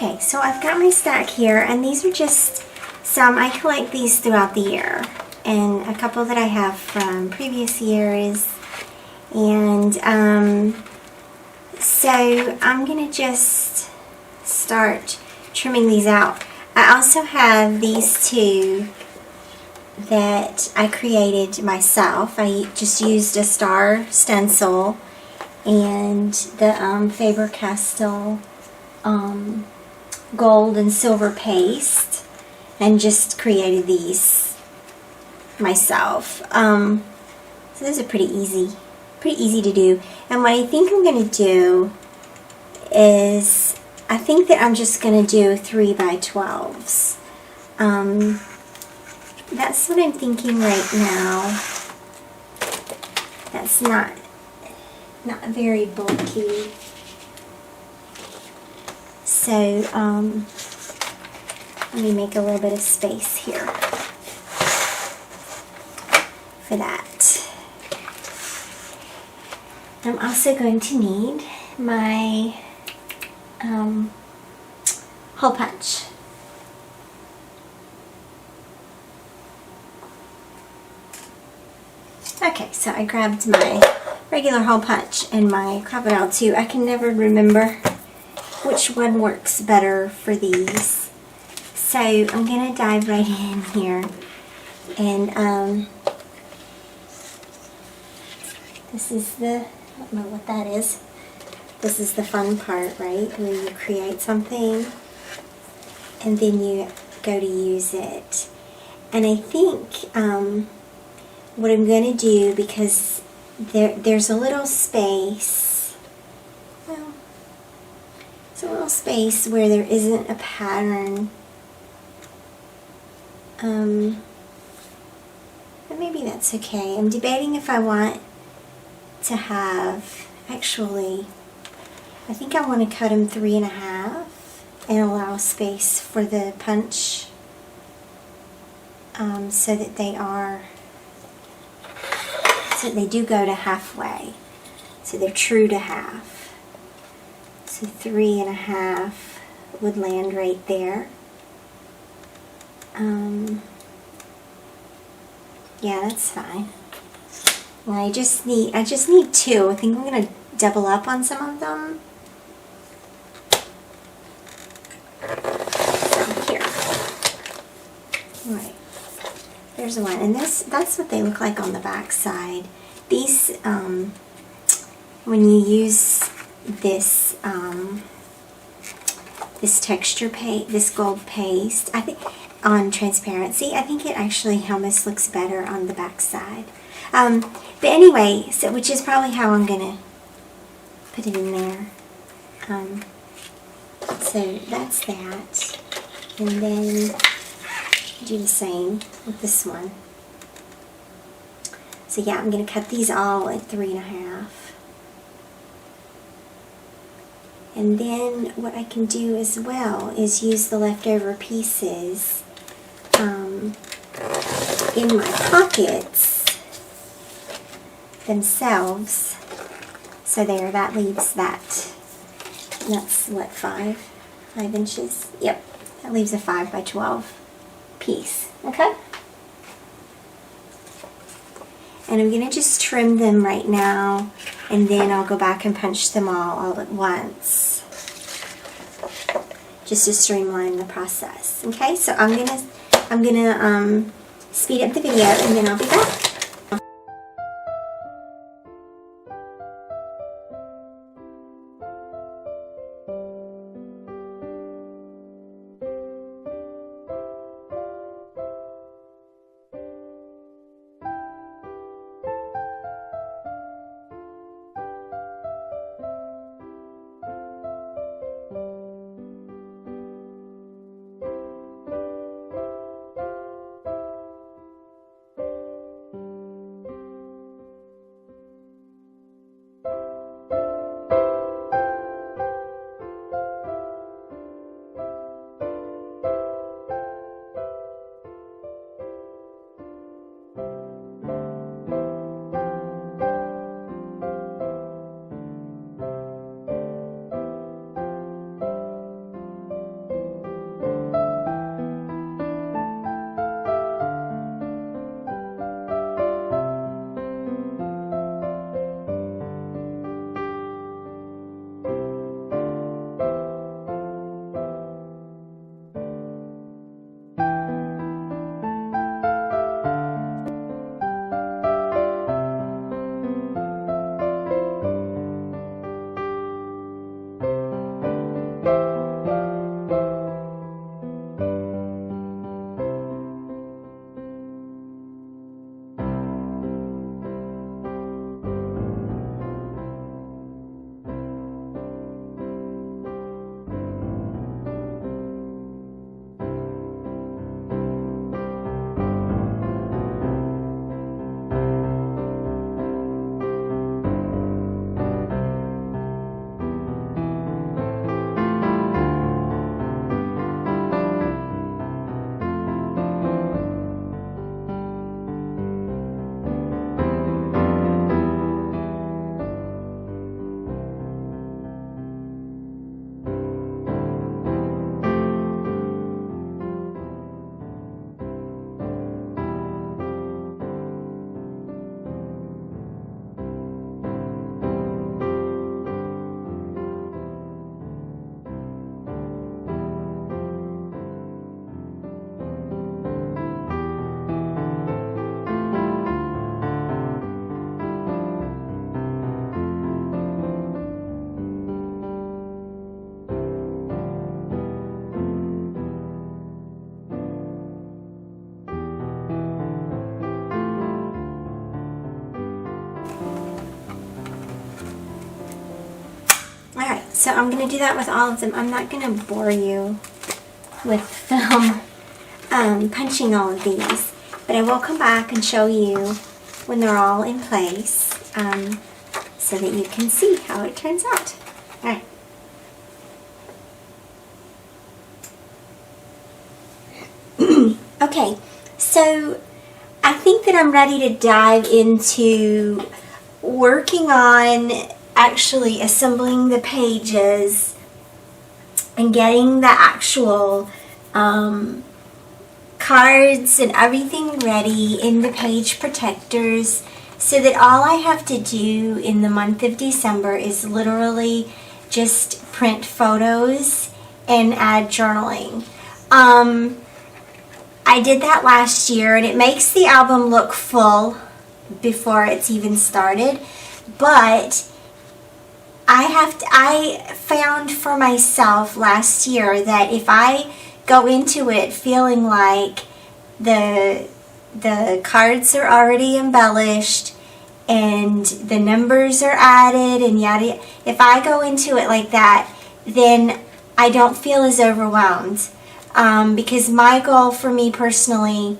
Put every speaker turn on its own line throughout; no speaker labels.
Okay, so I've got my stack here, and these are just some. I collect these throughout the year, and a couple that I have from previous years. And so I'm going to just start trimming these out. I also have these two that I created myself. I just used a star stencil and the Faber-Castell gold and silver paste, and just created these myself. So those are pretty easy to do. And what I think I'm going to do is, I think that I'm just going to do 3x12s. That's what I'm thinking right now. That's not very bulky. So let me make a little bit of space here for that. I'm also going to need my hole punch. Okay, so I grabbed my regular hole punch and my crocodile too. I can never remember which one works better for these. So I'm going to dive right in here. And this is the, I don't know what that is. This is the fun part, right? Where you create something and then you go to use it. And I think what I'm going to do, because there's a little space, well, it's a little space where there isn't a pattern, but maybe that's okay. I'm debating if I want to have, actually, I think I want to cut them 3.5 and allow space for the punch, so that they do go to halfway, so they're true to half. So 3.5 would land right there. Yeah, that's fine. And I just need 2. I think I'm gonna double up on some of them. So here, all right. There's one, and that's what they look like on the back side. These, when you use this this texture paste, this gold paste, I think on transparency, I think it actually almost looks better on the back side. But anyway, so which is probably how I'm gonna put it in there. So that's that, and then do the same with this one. So yeah, I'm going to cut these all at 3.5. And then what I can do as well is use the leftover pieces in my pockets themselves. So there, that leaves that's what, 5 inches? Yep, that leaves a 5x12 piece. Okay? And I'm going to just trim them right now, and then I'll go back and punch them all at once, just to streamline the process. Okay, so I'm gonna speed up the video, and then I'll be back. So I'm going to do that with all of them. I'm not going to bore you with film punching all of these, but I will come back and show you when they're all in place so that you can see how it turns out. All right. Okay, so I think that I'm ready to dive into working on actually assembling the pages and getting the actual cards and everything ready in the page protectors, so that all I have to do in the month of December is literally just print photos and add journaling. I did that last year, and it makes the album look full before it's even started, but I found for myself last year that if I go into it feeling like the cards are already embellished and the numbers are added and yada, if I go into it like that, then I don't feel as overwhelmed. Because my goal for me personally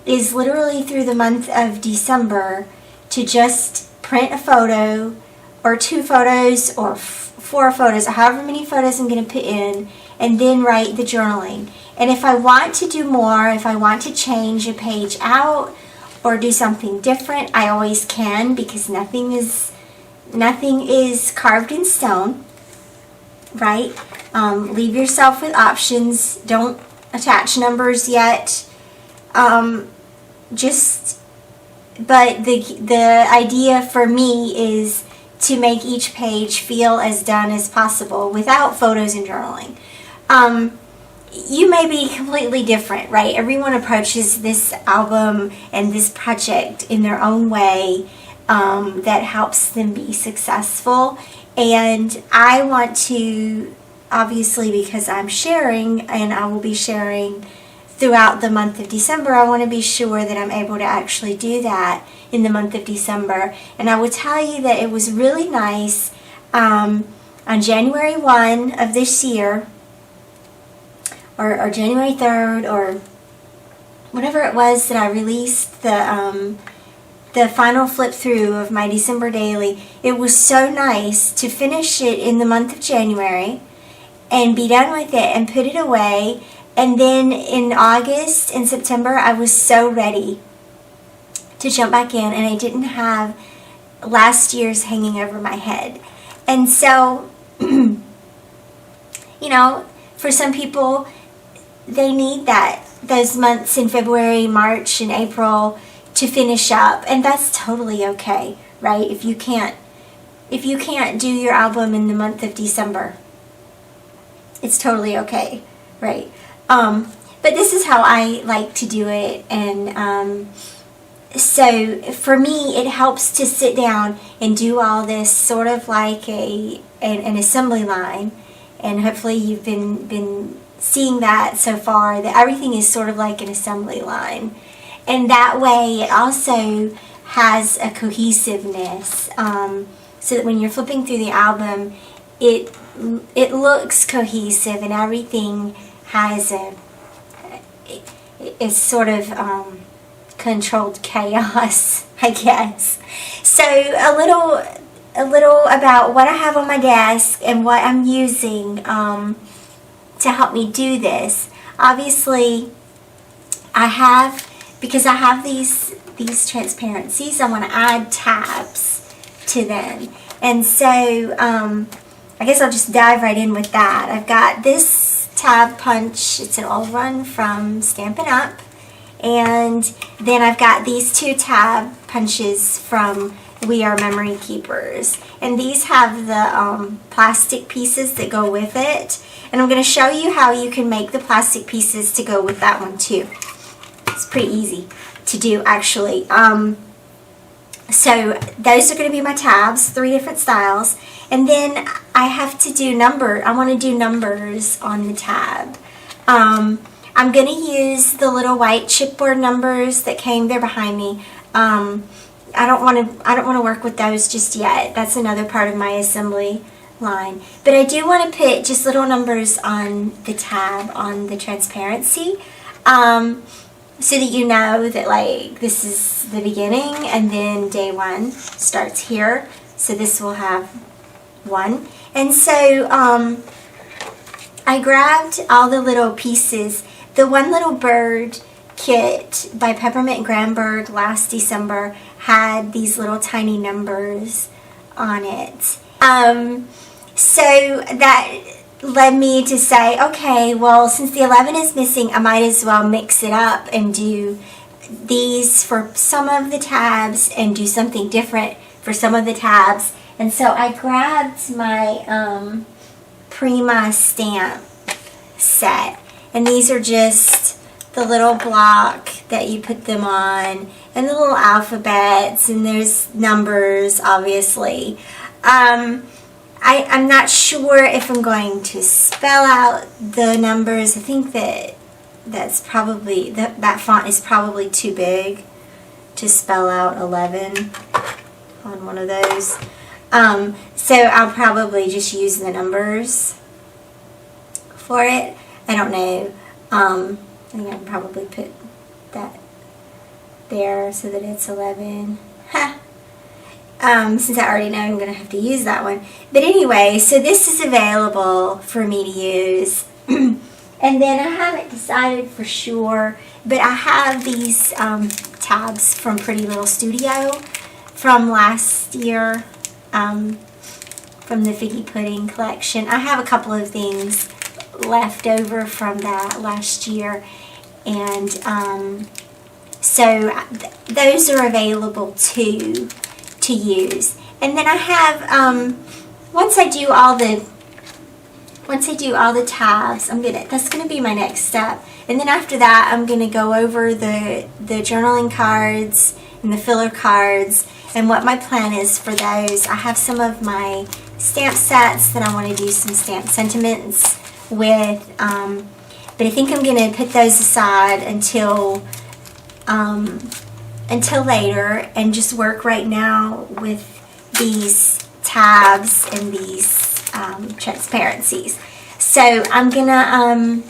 is literally through the month of December to just print a photo or 2 photos or 4 photos, or however many photos I'm going to put in, and then write the journaling. And if I want to do more, if I want to change a page out or do something different, I always can, because nothing is carved in stone, right? Leave yourself with options. Don't attach numbers yet. But the idea for me is to make each page feel as done as possible without photos and journaling. You may be completely different, right? Everyone approaches this album and this project in their own way that helps them be successful. And I want to, obviously, because I'm sharing, and I will be sharing throughout the month of December, I want to be sure that I'm able to actually do that in the month of December. And I will tell you that it was really nice on January 1 of this year, or January 3rd, or whatever it was that I released the final flip through of my December daily. It was so nice to finish it in the month of January and be done with it and put it away. And then in August and September, I was so ready to jump back in, and I didn't have last year's hanging over my head. And so, you know, for some people, they need those months in February, March, and April to finish up, and that's totally okay, right? If you can't do your album in the month of December, it's totally okay, right? But this is how I like to do it, and so for me, it helps to sit down and do all this sort of like an assembly line, and hopefully you've been seeing that so far, that everything is sort of like an assembly line. And that way it also has a cohesiveness, so that when you're flipping through the album, it looks cohesive, and everything has it's sort of controlled chaos, I guess. So a little about what I have on my desk and what I'm using to help me do this. Obviously, because I have these transparencies, I want to add tabs to them. And so I guess I'll just dive right in with that. I've got this tab punch. It's an old one from Stampin' Up. And then I've got these 2 tab punches from We Are Memory Keepers. And these have the plastic pieces that go with it. And I'm going to show you how you can make the plastic pieces to go with that one too. It's pretty easy to do, actually. So those are going to be my tabs, 3 different styles. And then I have to do I want to do numbers on the tab. I'm going to use the little white chipboard numbers that came there behind me. I don't want to work with those just yet. That's another part of my assembly line. But I do want to put just little numbers on the tab on the transparency, so that you know that like this is the beginning and then day 1 starts here. So this will have 1. And so I grabbed all the little pieces. The One Little Bird kit by Peppermint Granberg last December had these little tiny numbers on it. So that led me to say, okay, well, since the 11 is missing, I might as well mix it up and do these for some of the tabs and do something different for some of the tabs. And so I grabbed my Prima stamp set, and these are just the little block that you put them on, and the little alphabets, and there's numbers, obviously. I'm not sure if I'm going to spell out the numbers. I think that's probably, that font is probably too big to spell out 11 on one of those. So I'll probably just use the numbers for it. I don't know. I think I'll probably put that there so that it's 11. Since I already know I'm going to have to use that one. But anyway, so this is available for me to use. And then I haven't decided for sure, but I have these tabs from Pretty Little Studio from last year, from the Figgy Pudding collection. I have a couple of things left over from that last year, and so those are available too to use. And then I have once I do all the tabs, that's gonna be my next step. And then after that, I'm gonna go over the journaling cards and the filler cards and what my plan is for those. I have some of my stamp sets that I want to do some stamp sentiments with, but I think I'm gonna put those aside until later and just work right now with these tabs and these transparencies. So I'm gonna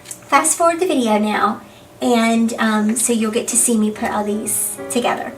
fast forward the video now, and so you'll get to see me put all these together.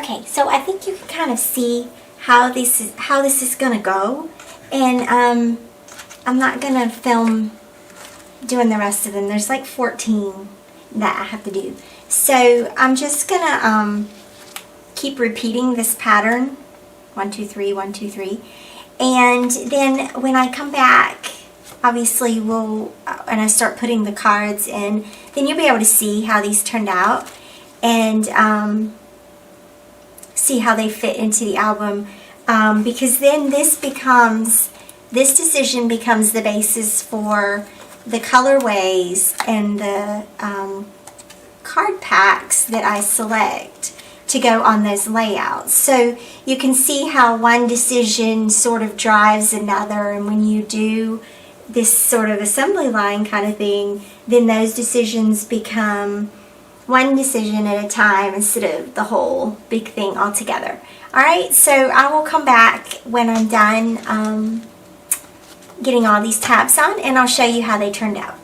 Okay, so I think you can kind of see how this is gonna go, and I'm not gonna film doing the rest of them. There's like 14 that I have to do, so I'm just gonna keep repeating this pattern, 1 2 3 1 2 3, and then when I come back, obviously and I start putting the cards in, then you'll be able to see how these turned out, and see how they fit into the album, because then this decision becomes the basis for the colorways and the card packs that I select to go on those layouts. So you can see how one decision sort of drives another, and when you do this sort of assembly line kind of thing, then those decisions become one decision at a time instead of the whole big thing all together. Alright, so I will come back when I'm done getting all these tabs on, and I'll show you how they turned out.